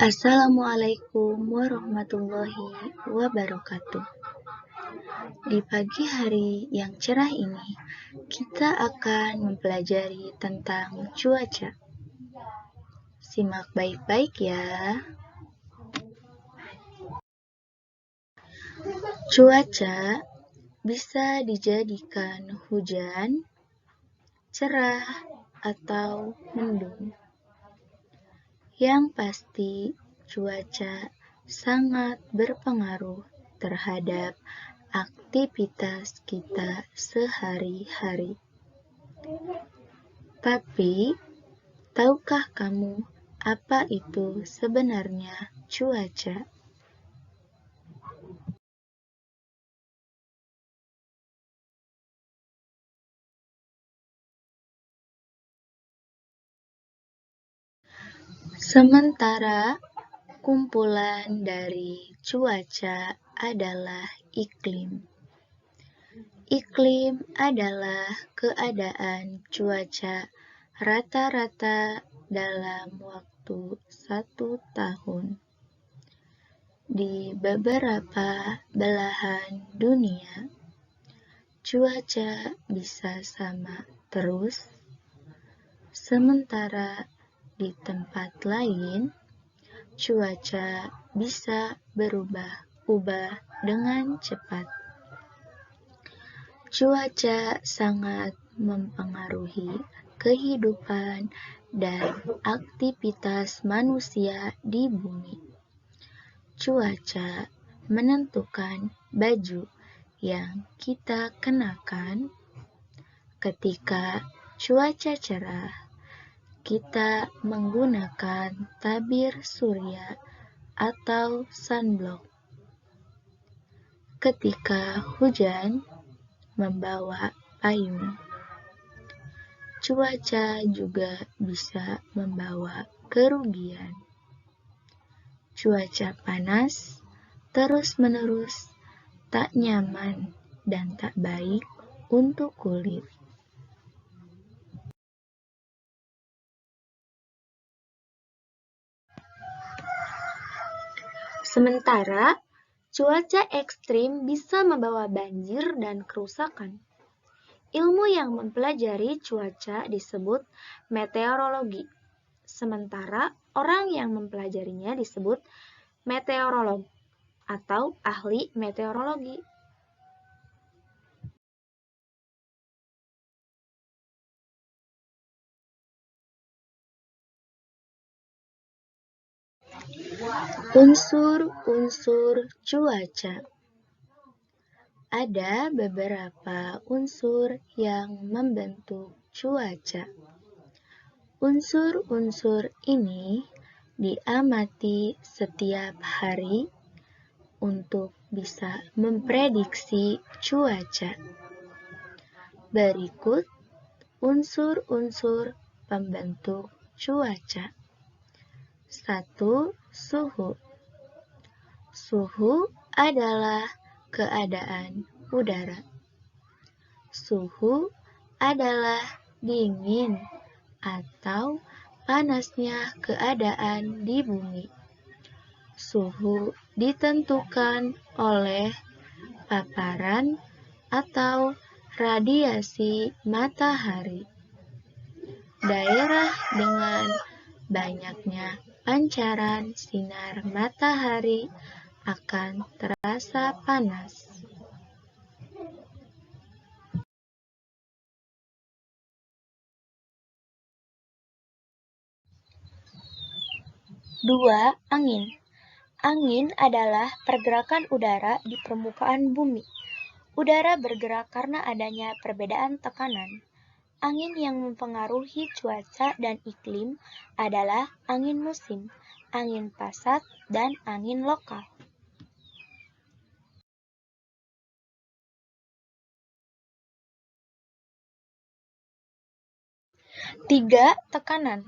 Assalamualaikum warahmatullahi wabarakatuh. Di pagi hari yang cerah ini, kita akan mempelajari tentang cuaca. Simak baik-baik ya. Cuaca bisa dijadikan hujan, cerah, atau mendung. Yang pasti, cuaca sangat berpengaruh terhadap aktivitas kita sehari-hari. Tapi, tahukah kamu apa itu sebenarnya cuaca? Sementara kumpulan dari cuaca adalah iklim. Iklim adalah keadaan cuaca rata-rata dalam waktu 1 tahun. Di beberapa belahan dunia, cuaca bisa sama terus, sementara di tempat lain, cuaca bisa berubah-ubah dengan cepat. Cuaca sangat mempengaruhi kehidupan dan aktivitas manusia di bumi. Cuaca menentukan baju yang kita kenakan. Ketika cuaca cerah, kita menggunakan tabir surya atau sunblock. Ketika hujan, membawa payung. Cuaca juga bisa membawa kerugian. Cuaca panas terus-menerus tak nyaman dan tak baik untuk kulit. Sementara, cuaca ekstrim bisa membawa banjir dan kerusakan. Ilmu yang mempelajari cuaca disebut meteorologi, sementara orang yang mempelajarinya disebut meteorolog atau ahli meteorologi. Unsur-unsur cuaca. Ada beberapa unsur yang membentuk cuaca. Unsur-unsur ini diamati setiap hari untuk bisa memprediksi cuaca. Berikut unsur-unsur pembentuk cuaca. 1. Suhu. Suhu adalah keadaan udara. Suhu adalah dingin atau panasnya keadaan di bumi. Suhu ditentukan oleh paparan atau radiasi matahari. Daerah dengan banyaknya pancaran sinar matahari akan terasa panas. Dua, angin. Angin adalah pergerakan udara di permukaan bumi. Udara bergerak karena adanya perbedaan tekanan. Angin yang mempengaruhi cuaca dan iklim adalah angin musim, angin pasat, dan angin lokal. 3. Tekanan.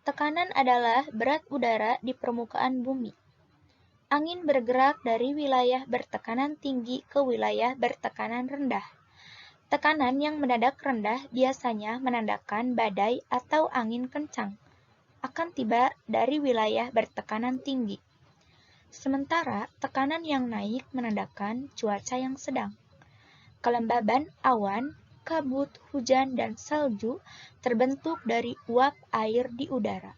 Tekanan adalah berat udara di permukaan bumi. Angin bergerak dari wilayah bertekanan tinggi ke wilayah bertekanan rendah. Tekanan yang mendadak rendah biasanya menandakan badai atau angin kencang. akan tiba dari wilayah bertekanan tinggi. Sementara tekanan yang naik menandakan cuaca yang sedang. Kelembaban awan, kabut, hujan, dan salju terbentuk dari uap air di udara.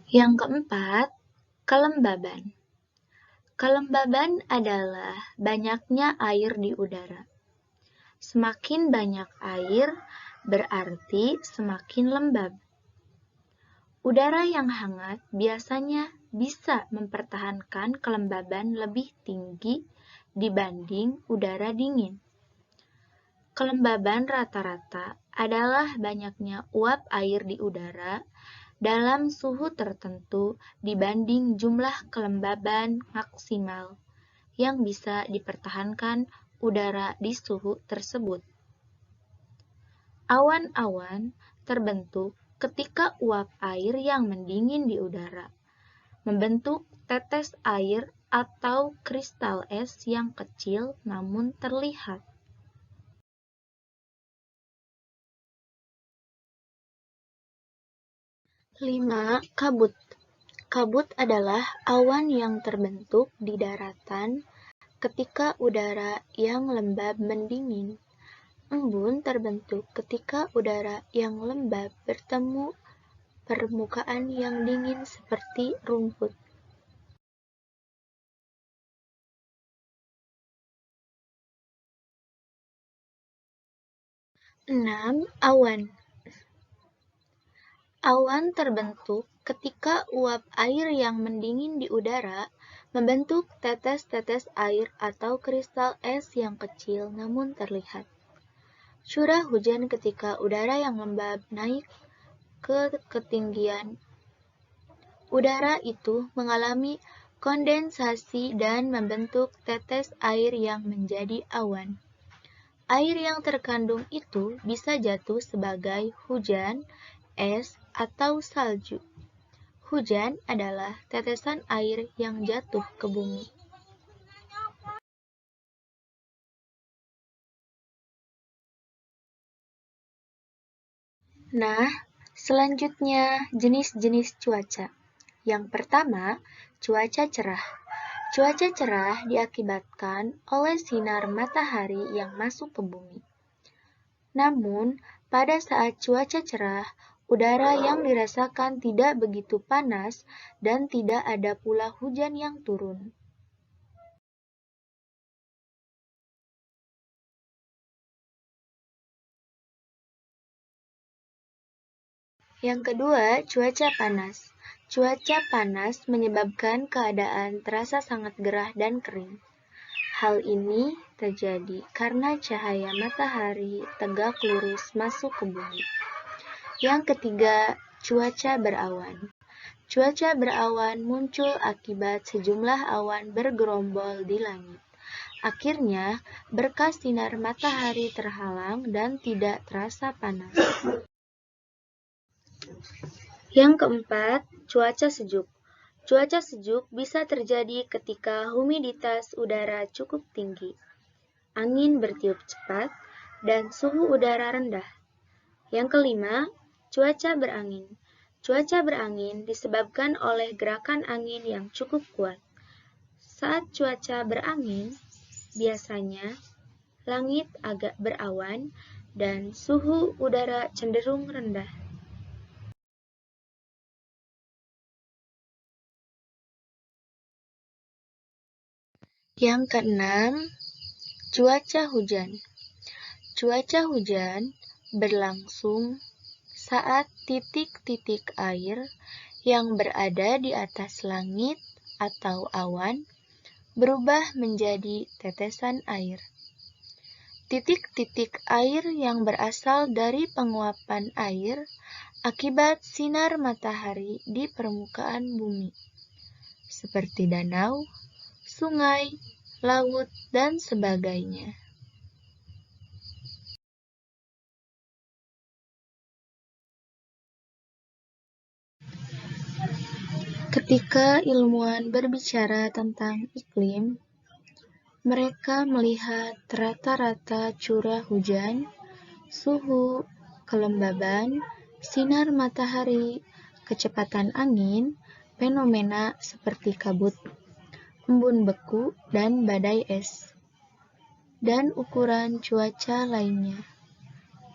Yang keempat, kelembaban. Kelembaban adalah banyaknya air di udara. Semakin banyak air berarti semakin lembab. Udara yang hangat biasanya bisa mempertahankan kelembaban lebih tinggi dibanding udara dingin. Kelembaban rata-rata adalah banyaknya uap air di udara dalam suhu tertentu dibanding jumlah kelembaban maksimal yang bisa dipertahankan udara di suhu tersebut. Awan-awan terbentuk ketika uap air yang mendingin di udara membentuk tetes air atau kristal es yang kecil namun terlihat. 5. Kabut. Kabut adalah awan yang terbentuk di daratan ketika udara yang lembab mendingin. Embun terbentuk ketika udara yang lembab bertemu permukaan yang dingin seperti rumput. Enam, awan. Awan terbentuk ketika uap air yang mendingin di udara membentuk tetes-tetes air atau kristal es yang kecil namun terlihat. Curah hujan ketika udara yang lembab naik ke ketinggian. Udara itu mengalami kondensasi dan membentuk tetes air yang menjadi awan. Air yang terkandung itu bisa jatuh sebagai hujan, es, atau salju. Hujan adalah tetesan air yang jatuh ke bumi. Nah, selanjutnya jenis-jenis cuaca. Yang pertama, cuaca cerah. Cuaca cerah diakibatkan oleh sinar matahari yang masuk ke bumi. Namun, pada saat cuaca cerah, udara yang dirasakan tidak begitu panas dan tidak ada pula hujan yang turun. Yang kedua, cuaca panas. Cuaca panas menyebabkan keadaan terasa sangat gerah dan kering. Hal ini terjadi karena cahaya matahari tegak lurus masuk ke bumi. Yang ketiga, cuaca berawan. Cuaca berawan muncul akibat sejumlah awan bergerombol di langit. Akhirnya, berkas sinar matahari terhalang dan tidak terasa panas. Yang keempat, cuaca sejuk. Cuaca sejuk bisa terjadi ketika humiditas udara cukup tinggi, angin bertiup cepat, dan suhu udara rendah. Yang kelima, cuaca berangin. Cuaca berangin disebabkan oleh gerakan angin yang cukup kuat. Saat cuaca berangin, biasanya langit agak berawan dan suhu udara cenderung rendah. Yang keenam, cuaca hujan. Cuaca hujan berlangsung saat titik-titik air yang berada di atas langit atau awan berubah menjadi tetesan air. Titik-titik air yang berasal dari penguapan air akibat sinar matahari di permukaan bumi, seperti danau, sungai, laut, dan sebagainya. Ketika ilmuwan berbicara tentang iklim, mereka melihat rata-rata curah hujan, suhu, kelembaban, sinar matahari, kecepatan angin, fenomena seperti kabut, embun beku, dan badai es, dan ukuran cuaca lainnya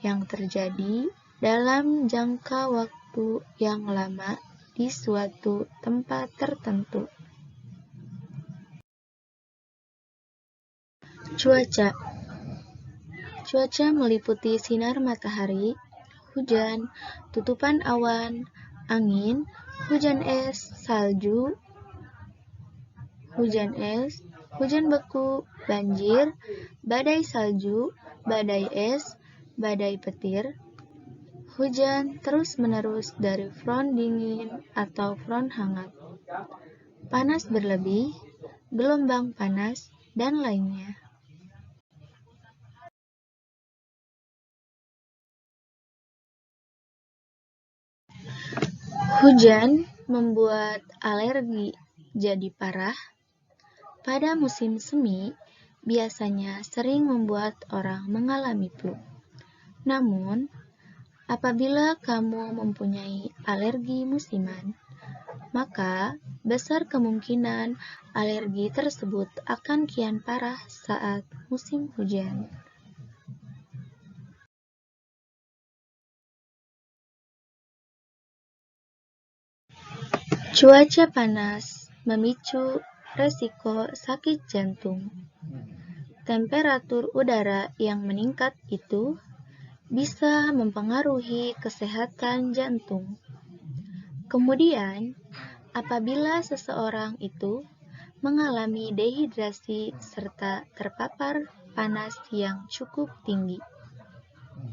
yang terjadi dalam jangka waktu yang lama di suatu tempat tertentu. Cuaca meliputi sinar matahari, hujan, tutupan awan, angin, hujan es, salju, hujan es, hujan beku, banjir, badai salju, badai es, badai petir, hujan terus-menerus dari front dingin atau front hangat, panas berlebih, gelombang panas, dan lainnya. Hujan membuat alergi jadi parah. Pada musim semi, biasanya sering membuat orang mengalami flu. Namun, apabila kamu mempunyai alergi musiman, maka besar kemungkinan alergi tersebut akan kian parah saat musim hujan. Cuaca panas memicu resiko sakit jantung. Temperatur udara yang meningkat itu bisa mempengaruhi kesehatan jantung. Kemudian, apabila seseorang itu mengalami dehidrasi serta terpapar panas yang cukup tinggi,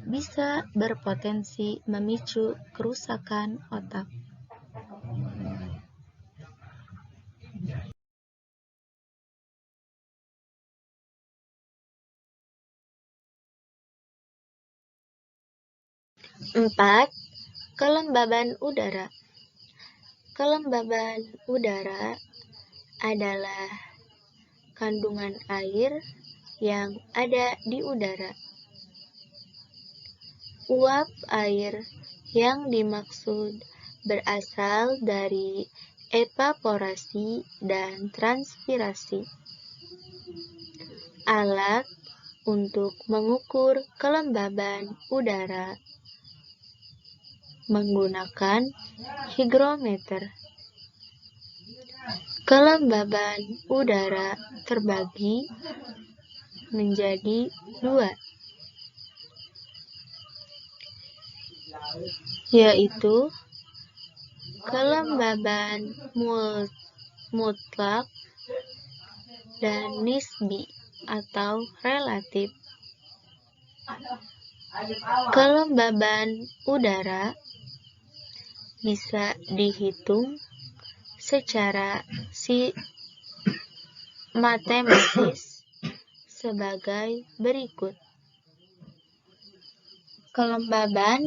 bisa berpotensi memicu kerusakan otak. Empat, kelembaban udara. Kelembaban udara adalah kandungan air yang ada di udara. Uap air yang dimaksud berasal dari evaporasi dan transpirasi. Alat untuk mengukur kelembaban udara menggunakan higrometer. Kelembaban udara terbagi menjadi dua, yaitu kelembaban mutlak dan nisbi atau relatif. Kelembaban udara bisa dihitung secara matematis sebagai berikut. Kelembaban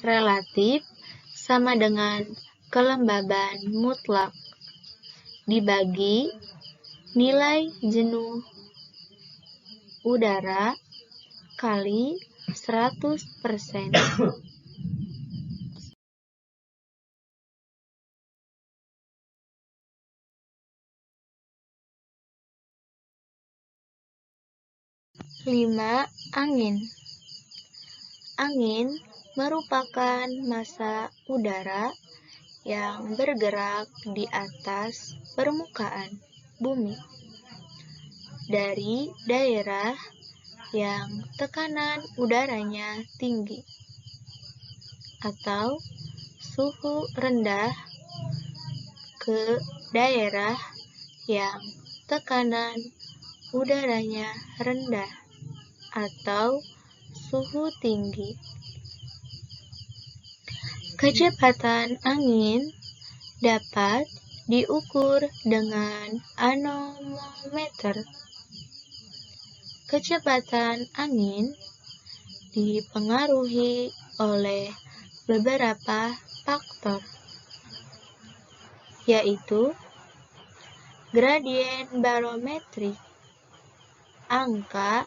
relatif sama dengan kelembaban mutlak dibagi nilai jenuh udara kali 100%. Lima, angin. Angin merupakan massa udara yang bergerak di atas permukaan bumi dari daerah yang tekanan udaranya tinggi atau suhu rendah ke daerah yang tekanan udaranya rendah atau suhu tinggi. Kecepatan angin dapat diukur dengan anemometer. Kecepatan angin dipengaruhi oleh beberapa faktor. yaitu gradien barometrik, angka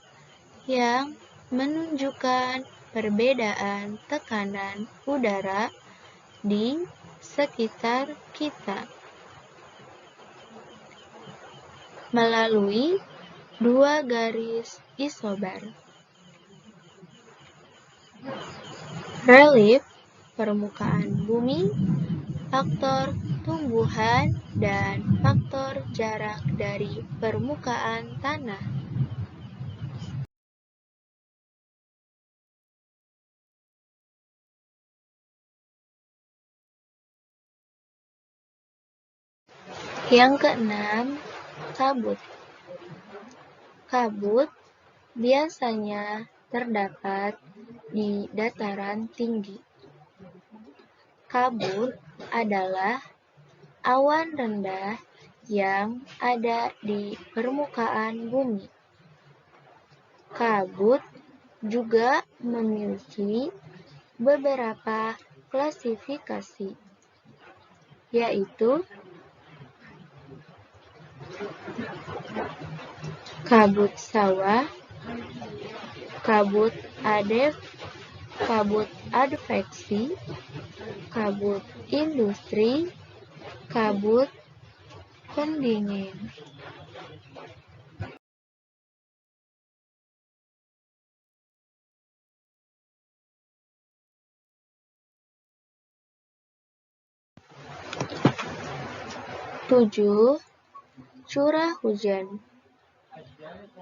yang menunjukkan perbedaan tekanan udara di sekitar kita melalui dua garis isobar. Relief permukaan bumi, faktor tumbuhan, dan faktor jarak dari permukaan tanah. Yang keenam, kabut. Kabut biasanya terdapat di dataran tinggi. Kabut adalah awan rendah yang ada di permukaan bumi. Kabut juga memiliki beberapa klasifikasi, yaitu kabut sawah, kabut adveksi, kabut industri, kabut pendingin. Tujuh, curah hujan.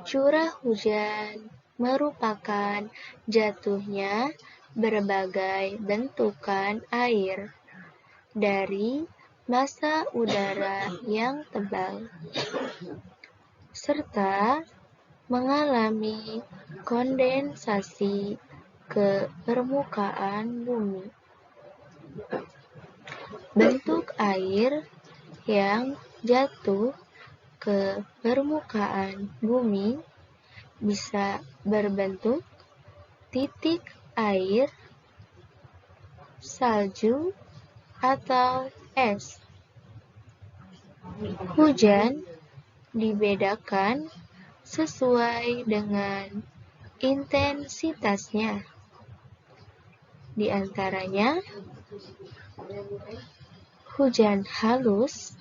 Curah hujan merupakan jatuhnya berbagai bentukan air dari massa udara yang tebal, serta mengalami kondensasi ke permukaan bumi. Bentuk air yang jatuh ke permukaan bumi bisa berbentuk titik air, salju, atau es. Hujan dibedakan sesuai dengan intensitasnya. Di antaranya, hujan halus,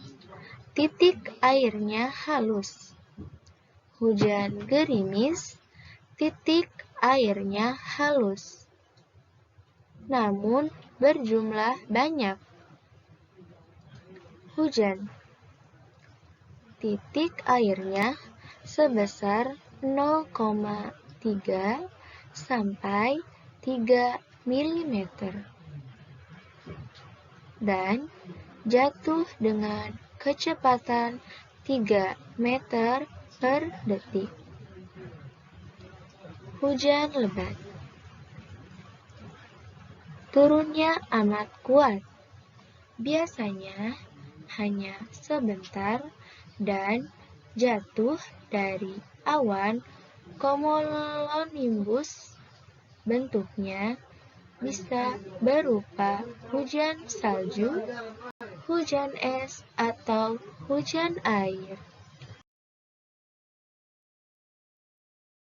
titik airnya halus. Hujan gerimis, titik airnya halus, namun berjumlah banyak. Hujan, titik airnya sebesar 0,3 sampai 3 mm dan jatuh dengan kecepatan 3 meter per detik. Hujan lebat, turunnya amat kuat, biasanya hanya sebentar dan jatuh dari awan cumulonimbus. Bentuknya bisa berupa hujan salju, hujan es, atau hujan air.